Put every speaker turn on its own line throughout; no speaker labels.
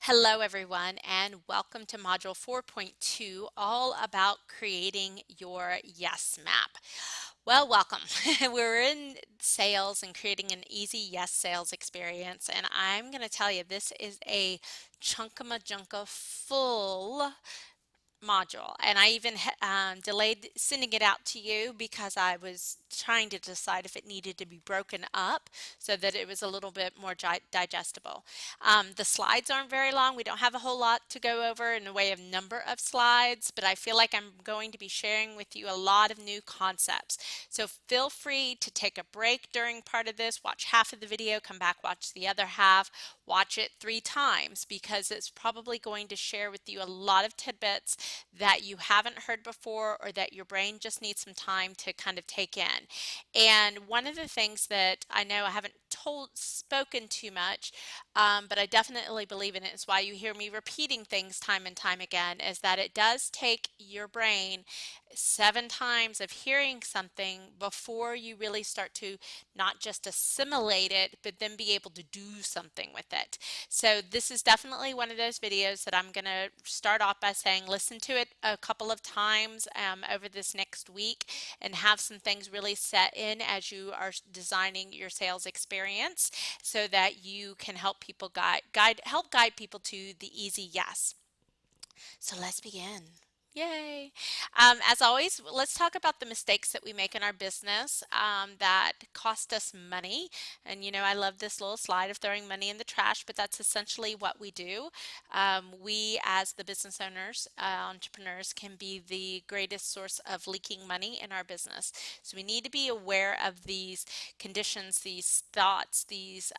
Hello, everyone, and welcome to Module 4.2, all about creating your yes map. Well, welcome. We're in sales and creating an easy yes sales experience, and I'm going to tell you this is a chunkama-junka full module, and I even delayed sending it out to you because I was trying to decide if it needed to be broken up so that it was a little bit more digestible. The slides aren't very long. We don't have a whole lot to go over in the way of number of slides, but I feel like I'm going to be sharing with you a lot of new concepts. So feel free to take a break during part of this, watch half of the video, come back, watch the other half, watch it 3 times because it's probably going to share with you a lot of tidbits that you haven't heard before or that your brain just needs some time to kind of take in. And one of the things that I know I haven't spoken too much, but I definitely believe in it, is why you hear me repeating things time and time again, is that it does take your brain 7 times of hearing something before you really start to not just assimilate it, but then be able to do something with it. So this is definitely one of those videos that I'm going to start off by saying listen to it a couple of times over this next week and have some things really set in as you are designing your sales experience so that you can help people help guide people to the easy yes. So let's begin. Yay. As always, let's talk about the mistakes that we make in our business that cost us money. And I love this little slide of throwing money in the trash, but that's essentially what we do. We, as the business owners, entrepreneurs, can be the greatest source of leaking money in our business. So we need to be aware of these conditions, these thoughts, these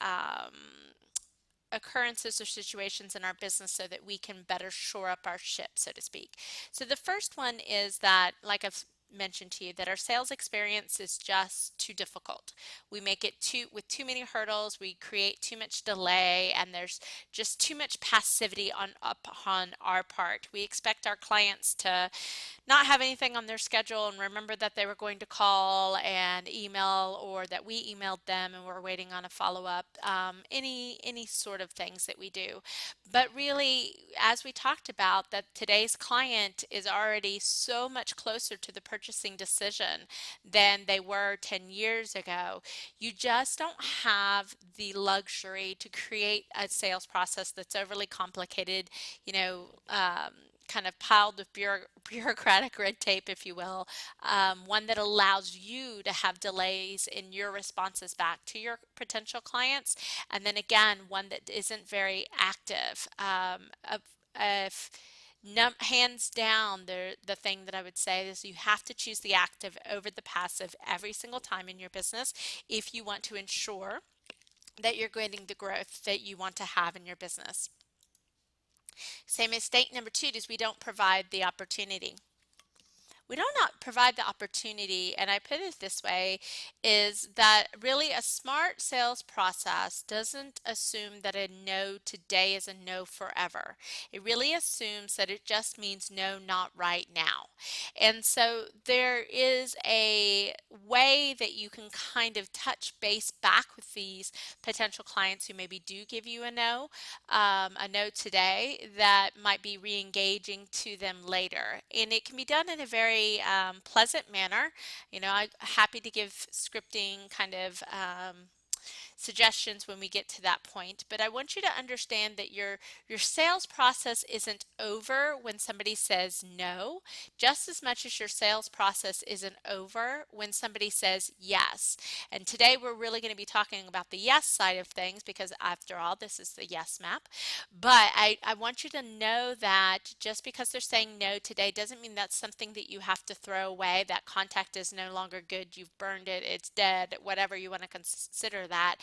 occurrences or situations in our business so that we can better shore up our ship, so to speak. So the first one is that, like I've mentioned to you, that our sales experience is just too difficult. We make it with too many hurdles, we create too much delay, and there's just too much passivity upon our part. We expect our clients to not have anything on their schedule and remember that they were going to call and email, or that we emailed them and we're waiting on a follow-up, any sort of things that we do. But really, as we talked about, that today's client is already so much closer to the purchasing decision than they were 10 years ago. You just don't have the luxury to create a sales process that's overly complicated, kind of piled with bureaucratic red tape, if you will, one that allows you to have delays in your responses back to your potential clients, and then again, one that isn't very active. If Hands down, the thing that I would say is you have to choose the active over the passive every single time in your business if you want to ensure that you're getting the growth that you want to have in your business. Same mistake number 2 is we don't provide the opportunity. We do not provide the opportunity, and I put it this way, is that really a smart sales process doesn't assume that a no today is a no forever. It really assumes that it just means no, not right now. And so there is a way that you can kind of touch base back with these potential clients who maybe do give you a no today, that might be re-engaging to them later. And it can be done in a very pleasant manner. I'm happy to give scripting kind of suggestions when we get to that point, but I want you to understand that your sales process isn't over when somebody says no, just as much as your sales process isn't over when somebody says yes. And today we're really going to be talking about the yes side of things, because after all, this is the yes map. But I want you to know that just because they're saying no today doesn't mean that's something that you have to throw away. That contact is no longer good, you've burned it, it's dead, whatever you want to consider that.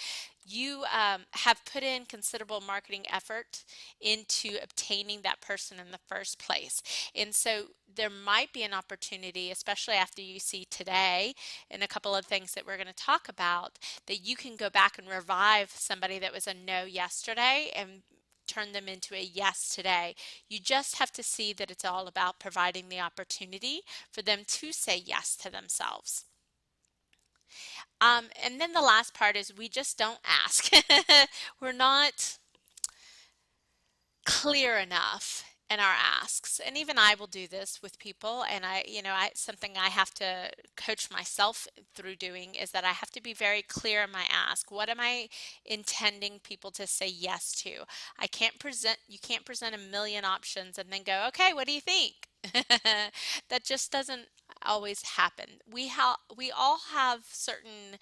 You have put in considerable marketing effort into obtaining that person in the first place. And so there might be an opportunity, especially after you see today and a couple of things that we're going to talk about, that you can go back and revive somebody that was a no yesterday and turn them into a yes today. You just have to see that it's all about providing the opportunity for them to say yes to themselves. And then the last part is we just don't ask. We're not clear enough in our asks. And even I will do this with people, and something I have to coach myself through doing is that I have to be very clear in my ask. What am I intending people to say yes to? You can't present a million options and then go, okay, what do you think? That just doesn't always happen. We all have certain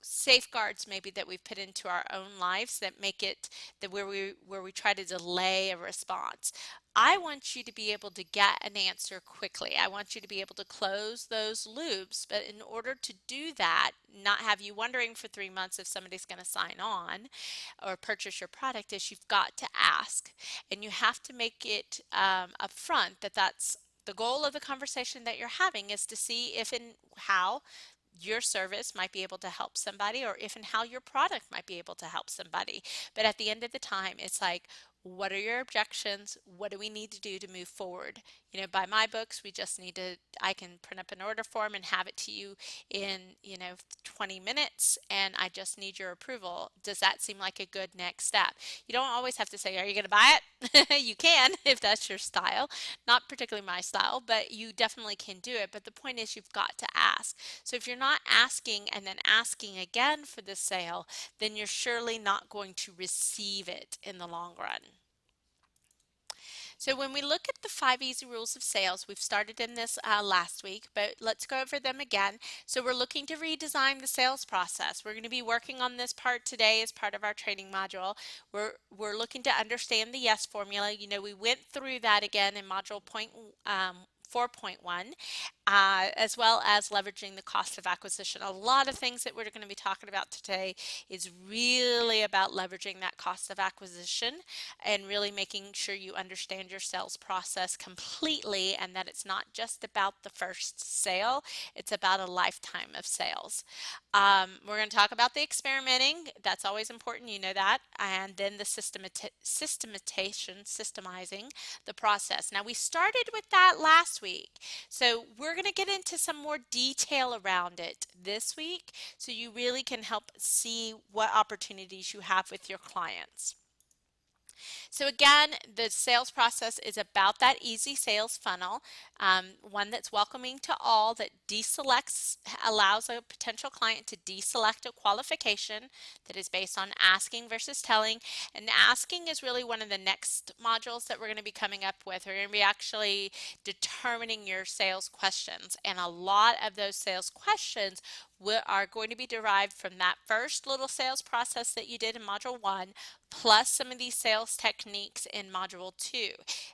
safeguards maybe that we've put into our own lives that make it that where we try to delay a response. I want you to be able to get an answer quickly. I want you to be able to close those loops, but in order to do that, not have you wondering for 3 months if somebody's going to sign on or purchase your product, is you've got to ask, and you have to make it upfront that that's the goal of the conversation that you're having, is to see if and how your service might be able to help somebody, or if and how your product might be able to help somebody. But at the end of the time, it's like, what are your objections? What do we need to do to move forward? By my books, I can print up an order form and have it to you in, 20 minutes, and I just need your approval. Does that seem like a good next step? You don't always have to say, are you going to buy it? You can, if that's your style. Not particularly my style, but you definitely can do it. But the point is, you've got to ask. So if you're not asking and then asking again for the sale, then you're surely not going to receive it in the long run. So when we look at the 5 easy rules of sales, we've started in this last week, but let's go over them again. So we're looking to redesign the sales process. We're going to be working on this part today as part of our training module. We're looking to understand the yes formula. We went through that again in module 4.1, as well as leveraging the cost of acquisition. A lot of things that we're going to be talking about today is really about leveraging that cost of acquisition and really making sure you understand your sales process completely, and that it's not just about the first sale, it's about a lifetime of sales. We're going to talk about the experimenting. That's always important, you know that, and then the systemizing the process. Now, we started with that last week, so we're going to get into some more detail around it this week, so you really can help see what opportunities you have with your clients. So again, the sales process is about that easy sales funnel, one that's welcoming to all, that allows a potential client to deselect a qualification that is based on asking versus telling. And asking is really one of the next modules that we're going to be coming up with. We're going to be actually determining your sales questions, and a lot of those sales questions are going to be derived from that first little sales process that you did in module 1, plus some of these sales techniques in module 2.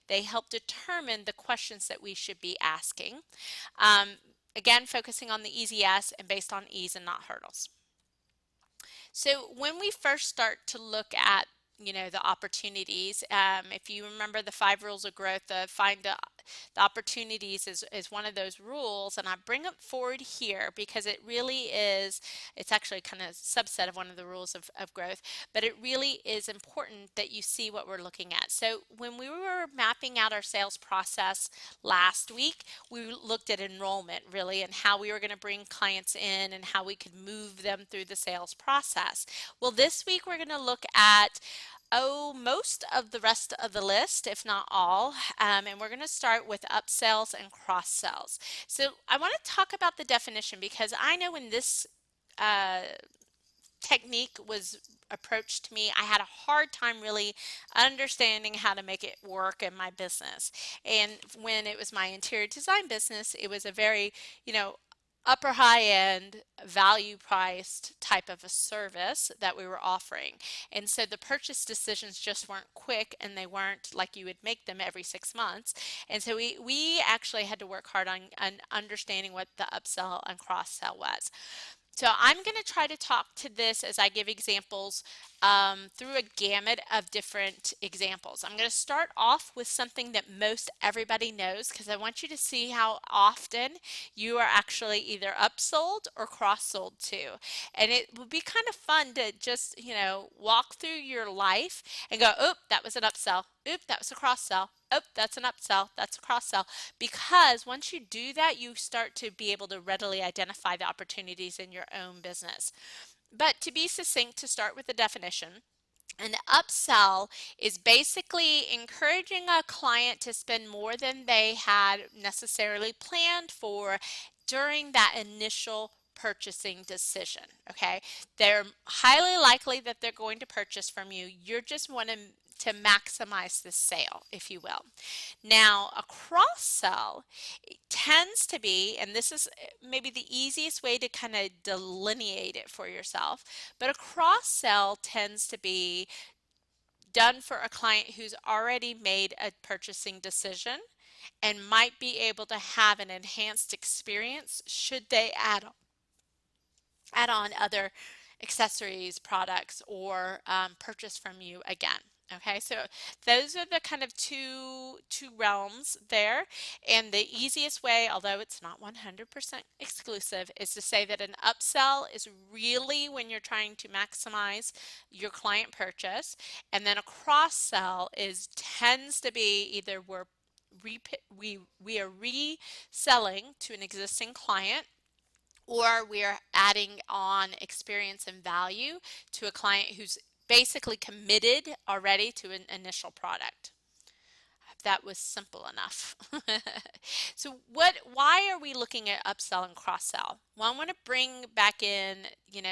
They help determine the questions that we should be asking. Again, focusing on the easy yes and based on ease and not hurdles. So when we first start to look at the opportunities, if you remember the 5 rules of growth, find the opportunities is one of those rules, and I bring it forward here because it's actually kind of a subset of one of the rules of growth, but it really is important that you see what we're looking at. So when we were mapping out our sales process last week, we looked at enrollment really, and how we were going to bring clients in and how we could move them through the sales process. Well, this week we're going to look at most of the rest of the list, if not all, and we're going to start with upsells and cross sells. So I want to talk about the definition, because I know when this technique was approached to me, I had a hard time really understanding how to make it work in my business. And when it was my interior design business, it was a very, upper high end, value priced type of a service that we were offering. And so the purchase decisions just weren't quick, and they weren't like you would make them every 6 months. And so we actually had to work hard on understanding what the upsell and cross sell was. So I'm going to try to talk to this as I give examples through a gamut of different examples. I'm going to start off with something that most everybody knows, because I want you to see how often you are actually either upsold or cross-sold to. And it would be kind of fun to just, walk through your life and go, oop, that was an upsell. Oop, that was a cross-sell. Oh, that's an upsell, that's a cross-sell. Because once you do that, you start to be able to readily identify the opportunities in your own business. But to be succinct, to start with the definition, An upsell is basically encouraging a client to spend more than they had necessarily planned for during that initial purchasing decision. Okay, they're highly likely that they're going to purchase from you. You're just wanting to maximize the sale, if you will. Now, a cross sell tends to be, and this is maybe the easiest way to kind of delineate it for yourself, but a cross sell tends to be done for a client who's already made a purchasing decision and might be able to have an enhanced experience should they add on other accessories, products, or purchase from you again. Okay, so those are the kind of two realms there. And the easiest way, although it's not 100% exclusive, is to say that an upsell is really when you're trying to maximize your client purchase, and then a cross sell is tends to be either we are reselling to an existing client, or we're adding on experience and value to a client who's basically committed already to an initial product. That was simple enough. So why are we looking at upsell and cross sell? Well, I want to bring back in,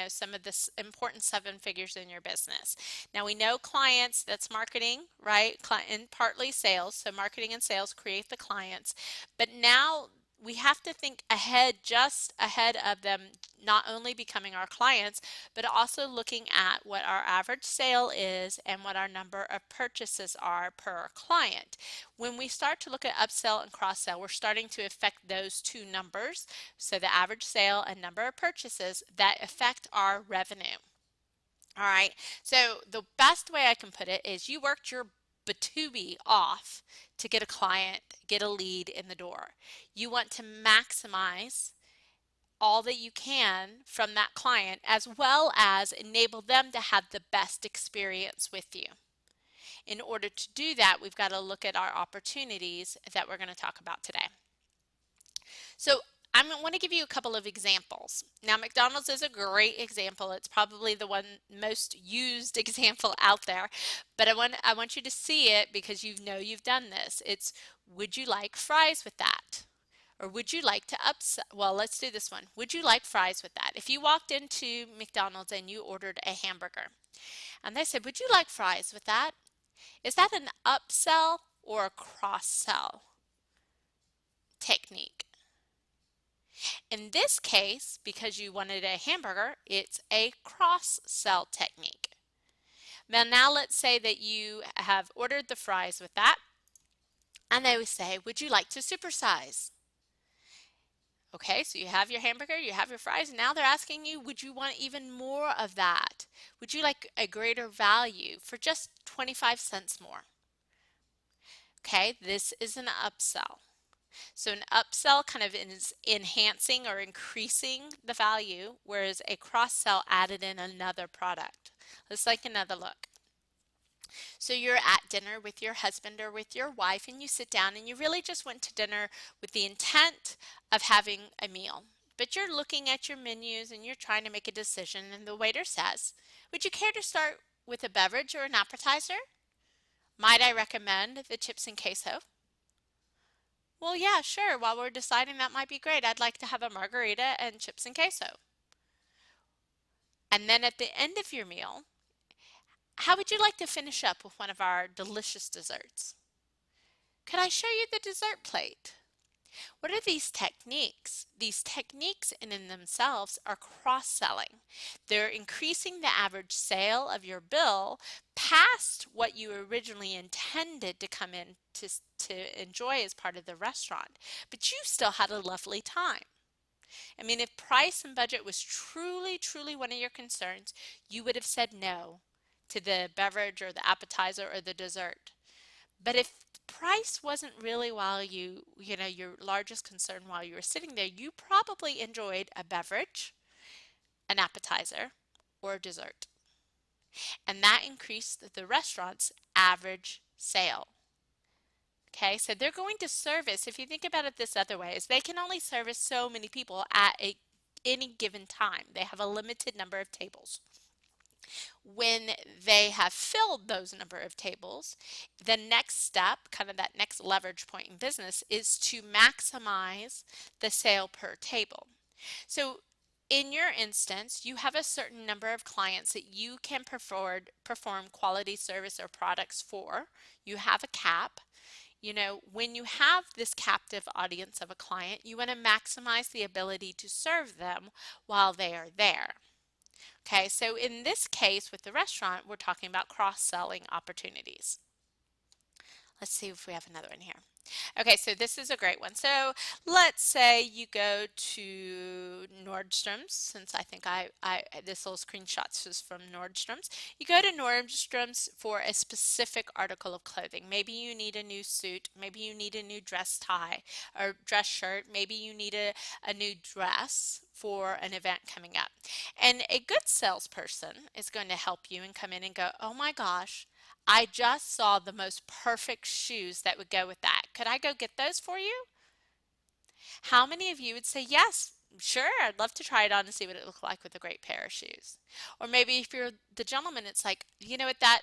some of this important seven figures in your business. Now we know clients, that's marketing, right? And partly sales. So marketing and sales create the clients. But now we have to think ahead, just ahead of them not only becoming our clients, but also looking at what our average sale is and what our number of purchases are per client. When we start to look at upsell and cross sell, we're starting to affect those two numbers. So the average sale and number of purchases that affect our revenue. All right, so the best way I can put it is you worked your Batubi off to get a client, get a lead in the door. You want to maximize all that you can from that client, as well as enable them to have the best experience with you. In order to do that, we've got to look at our opportunities that we're going to talk about today. So I want to give you a couple of examples. Now, McDonald's is a great example. It's probably the one most used example out there, but I want you to see it because you've done this. It's, would you like fries with that? Or would you like to upsell? Well, let's do this one. Would you like fries with that? If you walked into McDonald's and you ordered a hamburger and they said, would you like fries with that? Is that an upsell or a cross-sell technique? In this case, because you wanted a hamburger, it's a cross-sell technique. Now let's say that you have ordered the fries with that, and they would say, would you like to supersize? Okay, so you have your hamburger, you have your fries, and now they're asking you, would you want even more of that? Would you like a greater value for just 25 cents more? Okay, this is an upsell. So an upsell kind of is enhancing or increasing the value, whereas a cross-sell added in another product. Let's take another look. So you're at dinner with your husband or with your wife, and you sit down and you really just went to dinner with the intent of having a meal. But you're looking at your menus and you're trying to make a decision, and the waiter says, would you care to start with a beverage or an appetizer? Might I recommend the chips and queso? Well, yeah, sure. While we're deciding, that might be great. I'd like to have a margarita and chips and queso. And then at the end of your meal, how would you like to finish up with one of our delicious desserts? Could I show you the dessert plate? What are these techniques? These techniques in themselves are cross-selling. They're increasing the average sale of your bill past what you originally intended to come in to enjoy as part of the restaurant. But you still had a lovely time. I mean, if price and budget was truly, truly one of your concerns, you would have said no to the beverage or the appetizer or the dessert. But if price wasn't really your largest concern while you were sitting there, you probably enjoyed a beverage, an appetizer, or a dessert. And that increased the restaurant's average sale. Okay, so they're going to service, if you think about it this other way, is they can only service so many people at any given time. They have a limited number of tables. When they have filled those number of tables, the next step, kind of that next leverage point in business, is to maximize the sale per table. So in your instance, you have a certain number of clients that you can perform quality service or products for. You have a cap. You know, when you have this captive audience of a client, you want to maximize the ability to serve them while they are there. Okay, so in this case with the restaurant, we're talking about cross-selling opportunities. Let's see if we have another one here. Okay, so this is a great one. So let's say you go to Nordstrom's, since I think this little screenshot's just from Nordstrom's. You go to Nordstrom's for a specific article of clothing. Maybe you need a new suit, maybe you need a new dress tie or dress shirt, maybe you need a new dress for an event coming up. And a good salesperson is going to help you and come in and go, oh my gosh, I just saw the most perfect shoes that would go with that. Could I go get those for you? How many of you would say, yes, sure, I'd love to try it on and see what it looked like with a great pair of shoes? Or maybe if you're the gentleman, it's like, you know what, that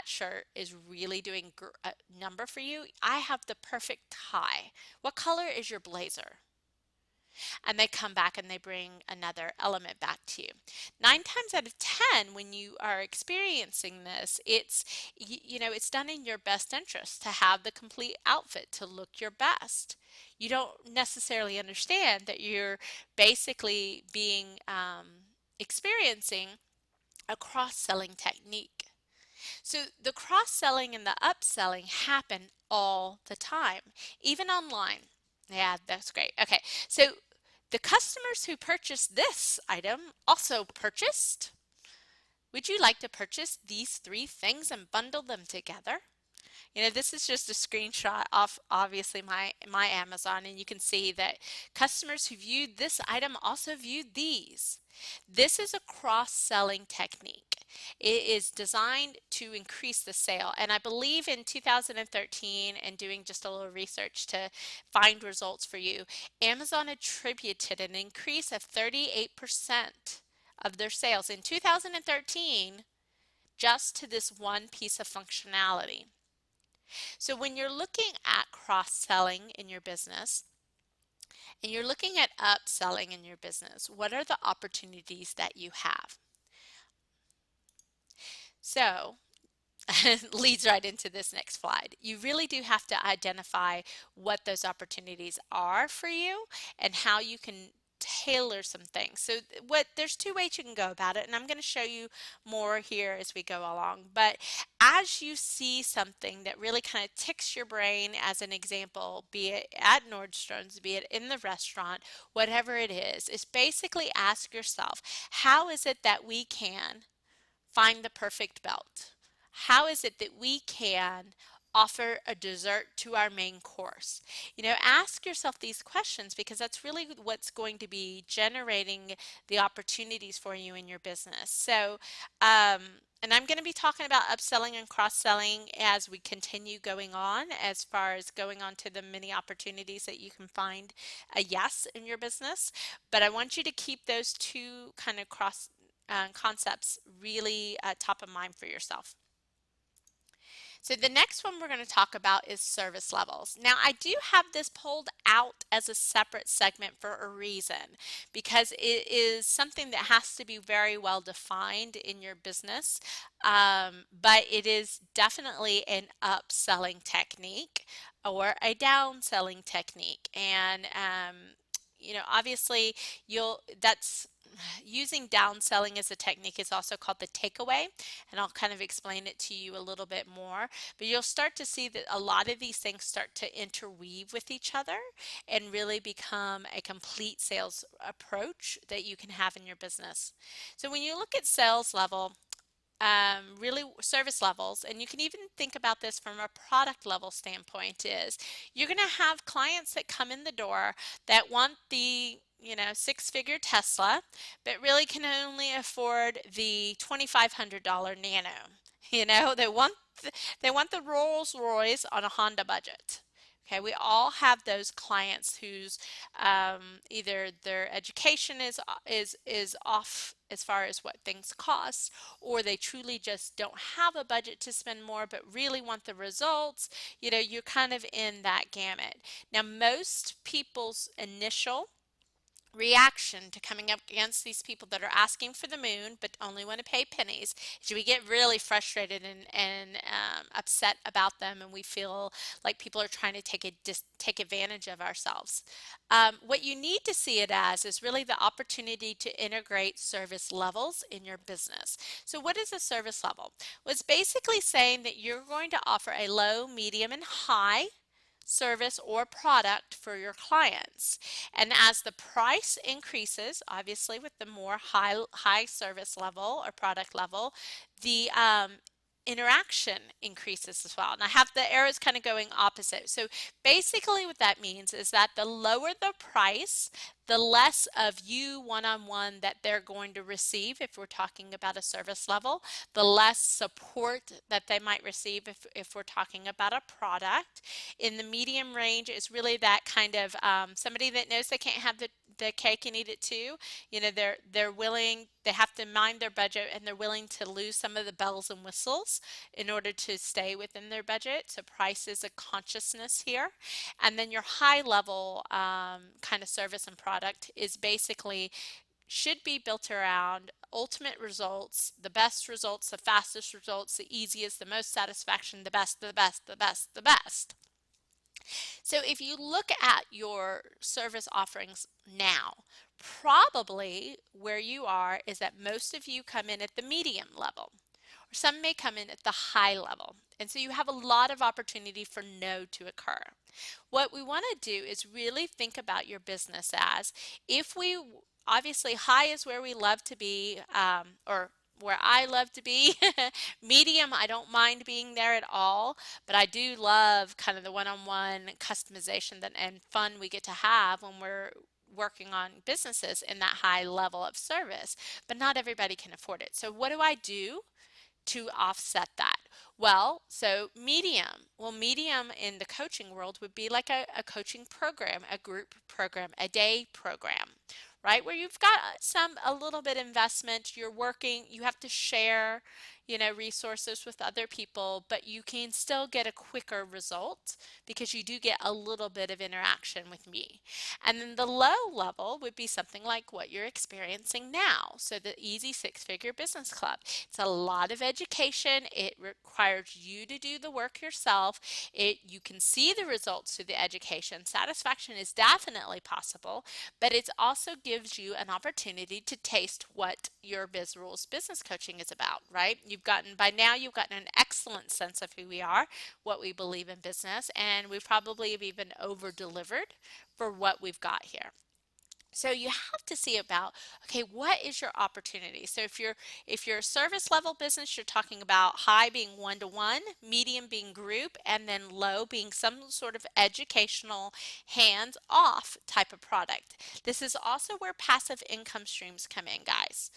shirt is really doing a number for you. I have the perfect tie. What color is your blazer? And they come back and they bring another element back to you. 9 times out of 10, when you are experiencing this, it's done in your best interest to have the complete outfit, to look your best. You don't necessarily understand that you're basically experiencing a cross-selling technique. So the cross-selling and the upselling happen all the time, even online. Yeah, that's great. Okay, so the customers who purchased this item also purchased. Would you like to purchase these three things and bundle them together? You know, this is just a screenshot off obviously my Amazon, and you can see that customers who viewed this item also viewed these. This is a cross-selling technique. It is designed to increase the sale. And I believe in 2013, and doing just a little research to find results for you, Amazon attributed an increase of 38% of their sales in 2013 just to this one piece of functionality. So when you're looking at cross-selling in your business and you're looking at upselling in your business, what are the opportunities that you have? So leads right into this next slide. You really do have to identify what those opportunities are for you and how you can tailor some things. So there's two ways you can go about it, and I'm going to show you more here as we go along. But as you see something that really kind of ticks your brain, as an example, be it at Nordstrom's, be it in the restaurant, whatever it is basically ask yourself, how is it that we can find the perfect belt? How is it that we can offer a dessert to our main course? You know, ask yourself these questions, because that's really what's going to be generating the opportunities for you in your business. So, and I'm going to be talking about upselling and cross-selling as we continue going on, as far as going on to the many opportunities that you can find a yes in your business. But I want you to keep those two kind of concepts really top of mind for yourself. So the next one we're going to talk about is service levels. Now, I do have this pulled out as a separate segment for a reason, because it is something that has to be very well defined in your business, but it is definitely an upselling technique or a downselling technique. And you know, obviously that's using downselling as a technique is also called the takeaway, and I'll kind of explain it to you a little bit more. But you'll start to see that a lot of these things start to interweave with each other and really become a complete sales approach that you can have in your business. So when you look at sales level, really service levels, and you can even think about this from a product level standpoint, is you're going to have clients that come in the door that want the six-figure Tesla, but really can only afford the $2,500 Nano. They want the Rolls Royce on a Honda budget. Okay, we all have those clients whose either their education is off as far as what things cost, or they truly just don't have a budget to spend more but really want the results. You know, you're kind of in that gamut. Now, most people's initial reaction to coming up against these people that are asking for the moon but only want to pay pennies is we get really frustrated and upset about them, and we feel like people are trying to take advantage of ourselves. What you need to see it as is really the opportunity to integrate service levels in your business. So what is a service level? Well, it's basically saying that you're going to offer a low, medium, and high service or product for your clients. And as the price increases, obviously with the more high service level or product level, the interaction increases as well. And I have the arrows kind of going opposite. So basically what that means is that the lower the price, the less of you one-on-one that they're going to receive if we're talking about a service level, the less support that they might receive if we're talking about a product. In the medium range is really that kind of somebody that knows they can't have the cake and eat it too. You know, they're willing, they have to mind their budget, and they're willing to lose some of the bells and whistles in order to stay within their budget. So price is a consciousness here. And then your high level kind of service and product is basically should be built around ultimate results, the best results, the fastest results, the easiest, the most satisfaction, the best, the best, the best, the best. So if you look at your service offerings now, probably where you are is that most of you come in at the medium level, or some may come in at the high level. And so you have a lot of opportunity for no to occur. What we want to do is really think about your business as if we obviously high is where we love to be, or where I love to be. Medium, I don't mind being there at all, but I do love kind of the one-on-one customization and fun we get to have when we're working on businesses in that high level of service. But not everybody can afford it. So what do I do to offset that? Well, so medium. Well, medium in the coaching world would be like a coaching program, a group program, a day program, right? Where you've got a little bit investment, you're working, you have to share, you know, resources with other people, but you can still get a quicker result because you do get a little bit of interaction with me. And then the low level would be something like what you're experiencing now. So the Easy Six Figure Business Club. It's a lot of education. It requires you to do the work yourself. You can see the results through the education. Satisfaction is definitely possible, but it also gives you an opportunity to taste what your Biz Rules business coaching is about, right? By now you've gotten an excellent sense of who we are, what we believe in business, and we probably have even over delivered for what we've got here. So you have to see about, okay, what is your opportunity? So if you're a service level business, you're talking about high being one-to-one, medium being group, and then low being some sort of educational hands-off type of product. This is also where passive income streams come in, guys.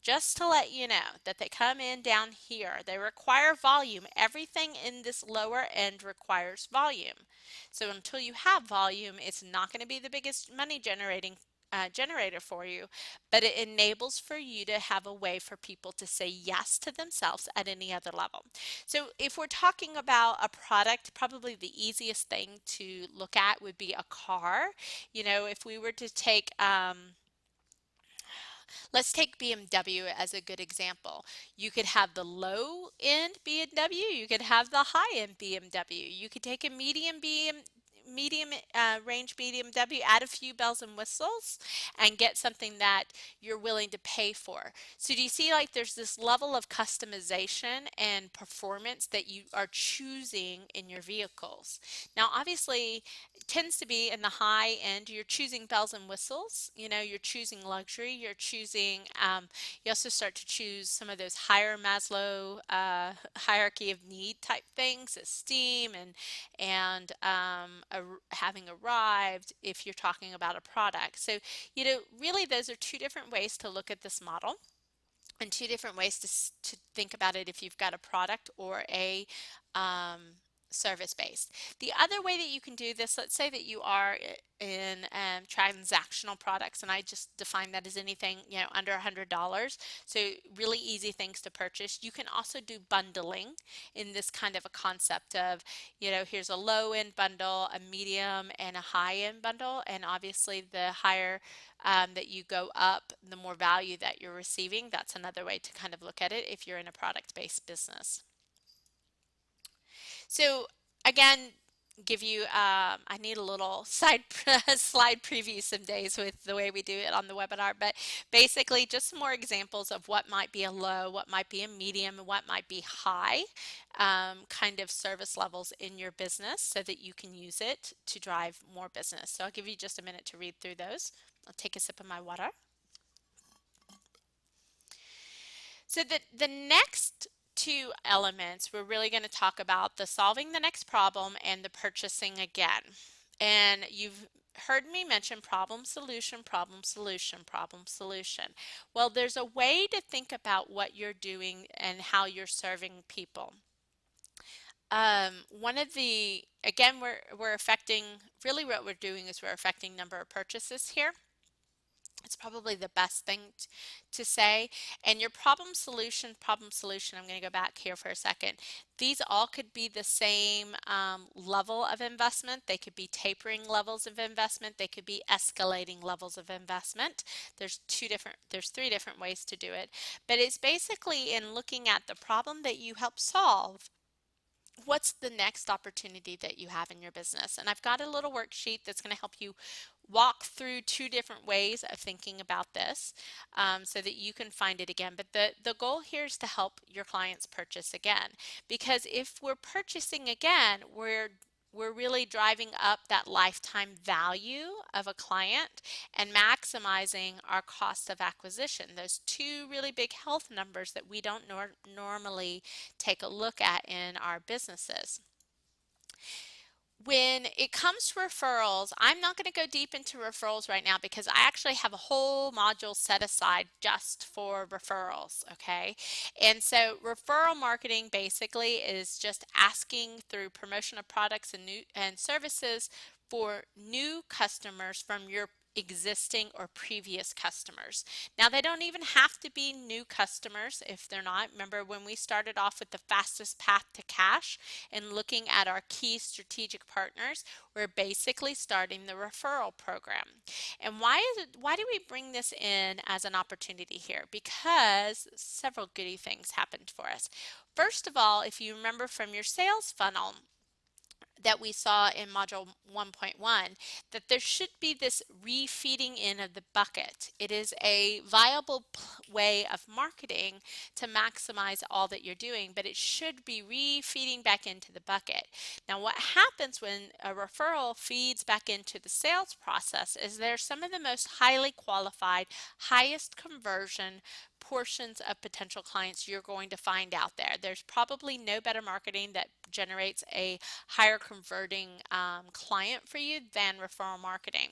Just to let you know that they come in down here. They require volume. Everything in this lower end requires volume. So until you have volume, it's not going to be the biggest money generator for you, but it enables for you to have a way for people to say yes to themselves at any other level. So if we're talking about a product, probably the easiest thing to look at would be a car. You know, if we were to take let's take BMW as a good example. You could have the low end BMW, you could have the high end BMW, you could take a medium range BMW, add a few bells and whistles, and get something that you're willing to pay for. So do you see, like, there's this level of customization and performance that you are choosing in your vehicles. Now obviously it tends to be in the high end, you're choosing bells and whistles, you know, you're choosing luxury, you're choosing you also start to choose some of those higher Maslow hierarchy of need type things, esteem and having arrived if you're talking about a product. So, you know, really those are two different ways to look at this model and two different ways to think about it if you've got a product or a service based. The other way that you can do this, let's say that you are in transactional products, and I just define that as anything, under $100. So really easy things to purchase. You can also do bundling in this kind of a concept of, here's a low end bundle, a medium, and a high end bundle. And obviously the higher that you go up, the more value that you're receiving. That's another way to kind of look at it if you're in a product based business. So again, give you, I need a little slide preview some days with the way we do it on the webinar, but basically just some more examples of what might be a low, what might be a medium, and what might be high kind of service levels in your business so that you can use it to drive more business. So I'll give you just a minute to read through those. I'll take a sip of my water. So the next two elements, we're really going to talk about the solving the next problem and the purchasing again. And you've heard me mention problem, solution, problem, solution, problem, solution. Well, there's a way to think about what you're doing and how you're serving people. One of the, again, we're affecting, really what we're doing is we're affecting number of purchases here. It's probably the best thing to say. And your problem, solution, I'm going to go back here for a second. These all could be the same level of investment. They could be tapering levels of investment. They could be escalating levels of investment. There's three different ways to do it. But it's basically in looking at the problem that you help solve. What's the next opportunity that you have in your business? And I've got a little worksheet that's going to help you walk through two different ways of thinking about this so that you can find it again. But the goal here is to help your clients purchase again, because if we're purchasing again, we're really driving up that lifetime value of a client and maximizing our cost of acquisition. Those two really big health numbers that we don't normally take a look at in our businesses. When it comes to referrals, I'm not going to go deep into referrals right now because I actually have a whole module set aside just for referrals, okay? And so referral marketing basically is just asking through promotion of products and services for new customers from your existing or previous customers. Now, they don't even have to be new customers if they're not. Remember when we started off with the fastest path to cash and looking at our key strategic partners, we're basically starting the referral program. And why do we bring this in as an opportunity here? Because several goody things happened for us. First of all, if you remember from your sales funnel that we saw in module 1.1, that there should be this refeeding in of the bucket. It is a viable way of marketing to maximize all that you're doing, but it should be refeeding back into the bucket. Now, what happens when a referral feeds back into the sales process is they're some of the most highly qualified, highest conversion portions of potential clients you're going to find out there. There's probably no better marketing that generates a higher converting client for you than referral marketing.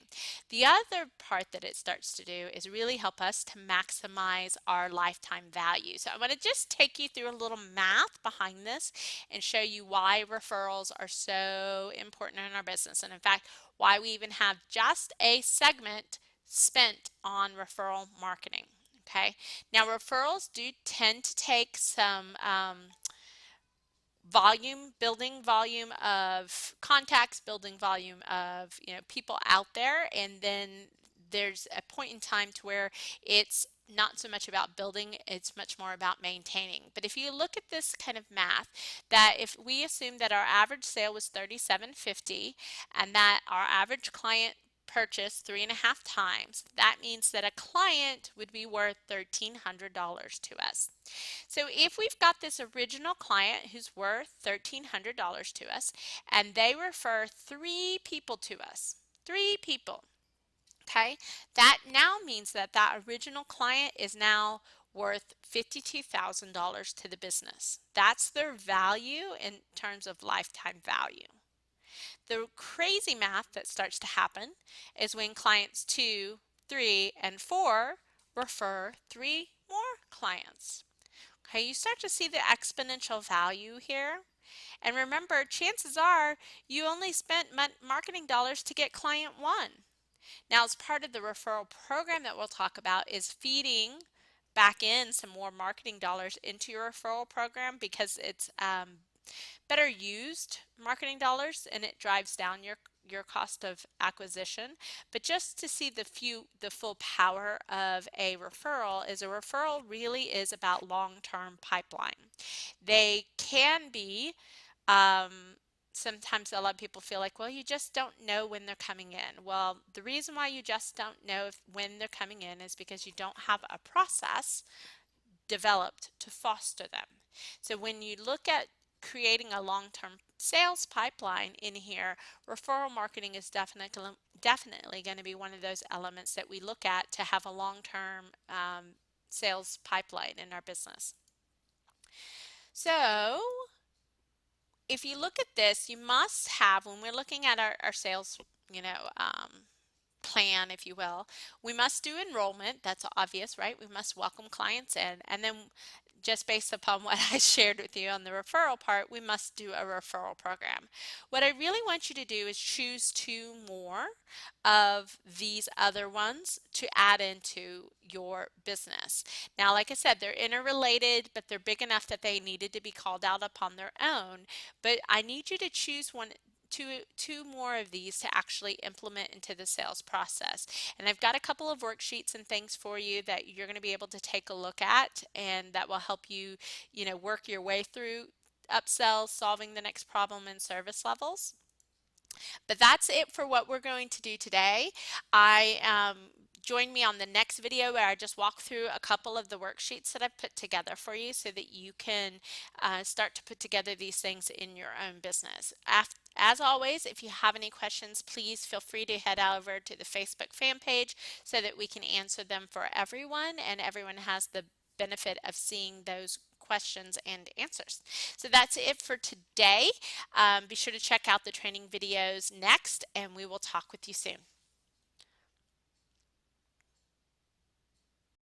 The other part that it starts to do is really help us to maximize our lifetime value. So I want to just take you through a little math behind this and show you why referrals are so important in our business, and in fact why we even have just a segment spent on referral marketing. Okay, now referrals do tend to take some building volume of contacts, building volume of people out there, and then there's a point in time to where it's not so much about building, it's much more about maintaining. But if you look at this kind of math, that if we assume that our average sale was $37.50 and that our average client purchased 3.5 times, that means that a client would be worth $1,300 to us. So if we've got this original client who's worth $1,300 to us and they refer 3 people to us, 3 people, okay, that now means that that original client is now worth $52,000 to the business. That's their value in terms of lifetime value. The crazy math that starts to happen is when clients 2, 3, and 4 refer 3 more clients. Okay, you start to see the exponential value here. And remember, chances are you only spent marketing dollars to get client one. Now, as part of the referral program that we'll talk about is feeding back in some more marketing dollars into your referral program because it's better used marketing dollars and it drives down your cost of acquisition. But just to see the full power of a referral is a referral really is about long-term pipeline. They can be sometimes a lot of people feel like, well, you just don't know when they're coming in. Well, the reason why you just don't know when they're coming in is because you don't have a process developed to foster them. So when you look at creating a long-term sales pipeline in here, referral marketing is definitely going to be one of those elements that we look at to have a long-term sales pipeline in our business. So if you look at this, you must have, when we're looking at our sales, plan, if you will, we must do enrollment. That's obvious, right? We must welcome clients in. And then just based upon what I shared with you on the referral part, we must do a referral program. What I really want you to do is choose two more of these other ones to add into your business. Now, like I said, they're interrelated, but they're big enough that they needed to be called out upon their own. But I need you to choose two more of these to actually implement into the sales process. And I've got a couple of worksheets and things for you that you're going to be able to take a look at, and that will help you, work your way through upsells, solving the next problem, and service levels. But that's it for what we're going to do today. Join me on the next video where I just walk through a couple of the worksheets that I've put together for you so that you can start to put together these things in your own business. As always, if you have any questions, please feel free to head over to the Facebook fan page so that we can answer them for everyone, and everyone has the benefit of seeing those questions and answers. So that's it for today. Be sure to check out the training videos next, and we will talk with you soon.